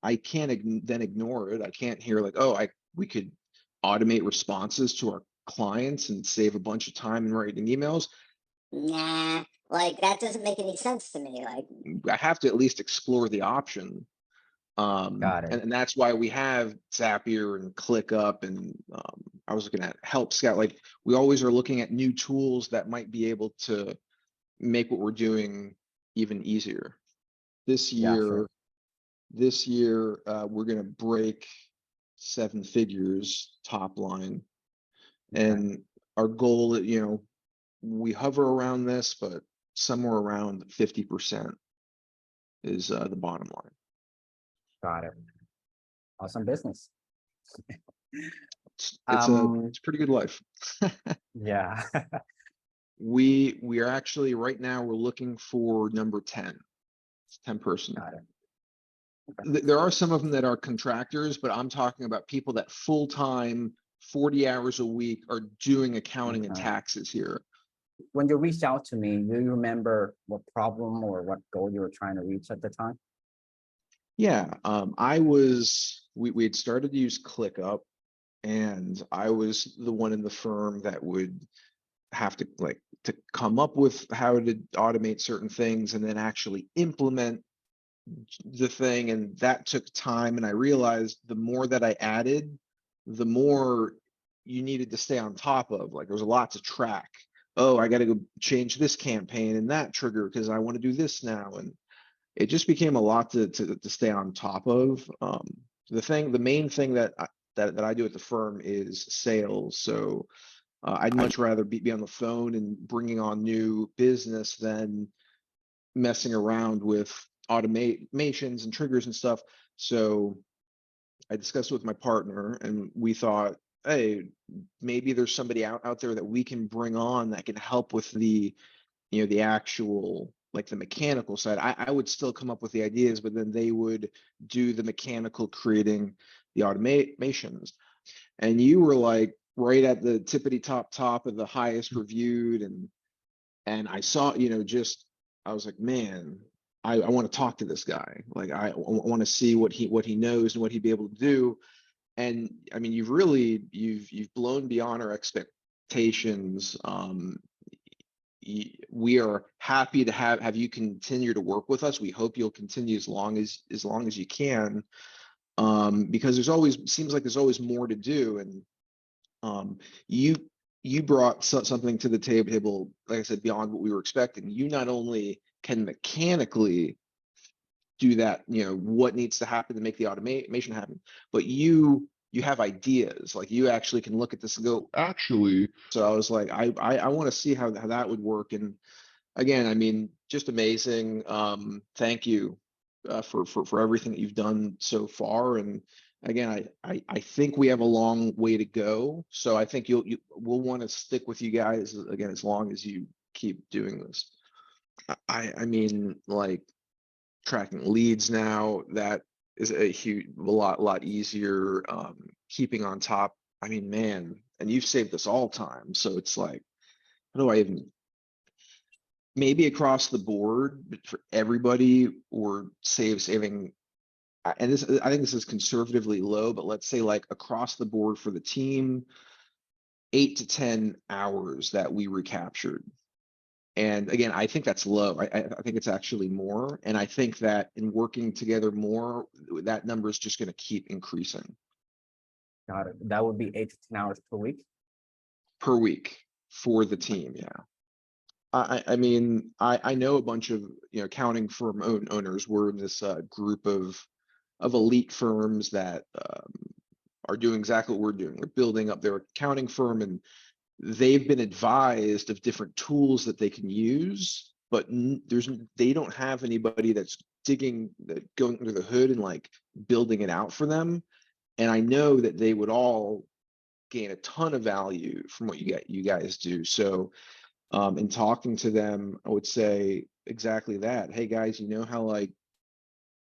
I can't then ignore it. I can't hear like, oh, we could automate responses to our clients and save a bunch of time in writing emails. Nah, like that doesn't make any sense to me. Like, I have to at least explore the option. Got it. And that's why we have Zapier and ClickUp, and I was looking at Help Scout. Like we always are looking at new tools that might be able to make what we're doing even easier. This Yeah, year, sure. we're gonna break 7 figures top line, Okay. and our goal, we hover around this, but somewhere around 50% is the bottom line. Got it. Awesome business. It's a pretty good life. Yeah. We are actually right now we're looking for number 10. It's 10 person. Got it. Okay. There are some of them that are contractors, but I'm talking about people that full time, 40 hours a week are doing accounting and Okay. taxes here. When you reached out to me, do you remember what problem or what goal you were trying to reach at the time? Yeah, we had started to use ClickUp, and I was the one in the firm that would have to to come up with how to automate certain things and then actually implement the thing, and that took time. And I realized the more that I added, the more you needed to stay on top of. Like there was a lot to track. Oh, I got to go change this campaign and that trigger because I want to do this now, and it just became a lot to stay on top of. The main thing that I do at the firm is sales. So I'd much rather be on the phone and bringing on new business than messing around with automations and triggers and stuff. So I discussed with my partner, and we thought, hey, maybe there's somebody out there that we can bring on that can help with the actual, like the mechanical side. I would still come up with the ideas, but then they would do the mechanical creating the automations. And you were like right at the tippity top of the highest reviewed, and I saw, I was like, man, I want to talk to this guy. Like want to see what he knows and what he'd be able to do. And I mean, you've blown beyond our expectations. We are happy to have you continue to work with us. We hope you'll continue as long as you can, because seems like there's always more to do. And you brought something to the table, like I said, beyond what we were expecting. You not only can mechanically do that, what needs to happen to make the automation happen, but you have ideas. Like you actually can look at this and go, actually. So I was like, I want to see how that would work. And again, I mean, just amazing. Thank you for everything that you've done so far. And again, I think we have a long way to go. So I think we'll want to stick with you guys again as long as you keep doing this. I mean, like tracking leads now, that is a lot easier. Keeping on top. I mean, man, and you've saved us all time. So it's like, how do I even? Maybe across the board, but for everybody, or saving. And I think this is conservatively low, but let's say like across the board for the team, 8 to 10 hours that we recaptured. And again, I think that's low. I think it's actually more. And I think that in working together more, that number is just going to keep increasing. Got it. That would be 8 to 10 hours per week. Per week for the team, yeah. I mean, I know a bunch of accounting firm owners. We're in this group of elite firms that are doing exactly what we're doing. They're building up their accounting firm, and they've been advised of different tools that they can use, but they don't have anybody that's going under the hood and like building it out for them. And I know that they would all gain a ton of value from what you guys do. So in talking to them, I would say exactly that. Hey guys, you know how like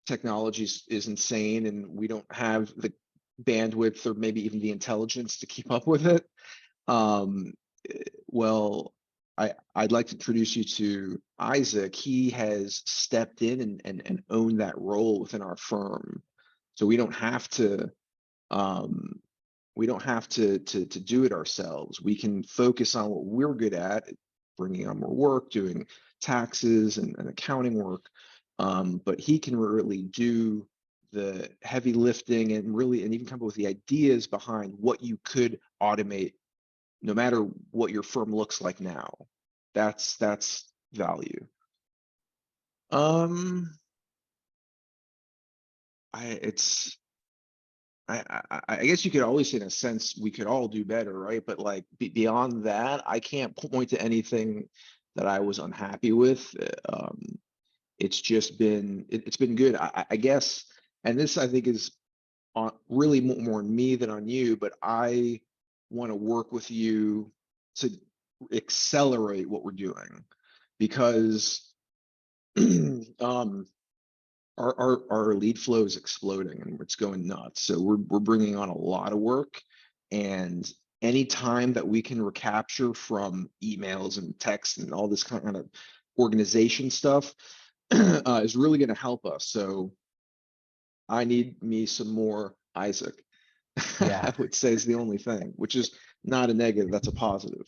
technology is insane and we don't have the bandwidth or maybe even the intelligence to keep up with it. Well, I'd like to introduce you to Isaac. He has stepped in and owned that role within our firm. So we don't have to do it ourselves. We can focus on what we're good at, bringing on more work, doing taxes and accounting work. But he can really do the heavy lifting and even come up with the ideas behind what you could automate, no matter what your firm looks like now. That's value. I guess you could always say, in a sense, we could all do better, right? But like beyond that, I can't point to anything that I was unhappy with. It's just been it's been good, I guess. And this, I think, is on really more on me than on you. But I want to work with you to accelerate what we're doing, because our lead flow is exploding and it's going nuts. So we're bringing on a lot of work, and any time that we can recapture from emails and texts and all this kind of organization stuff is really going to help us. So I need me some more Isaac. Yeah. I would say is the only thing, which is not a negative, that's a positive.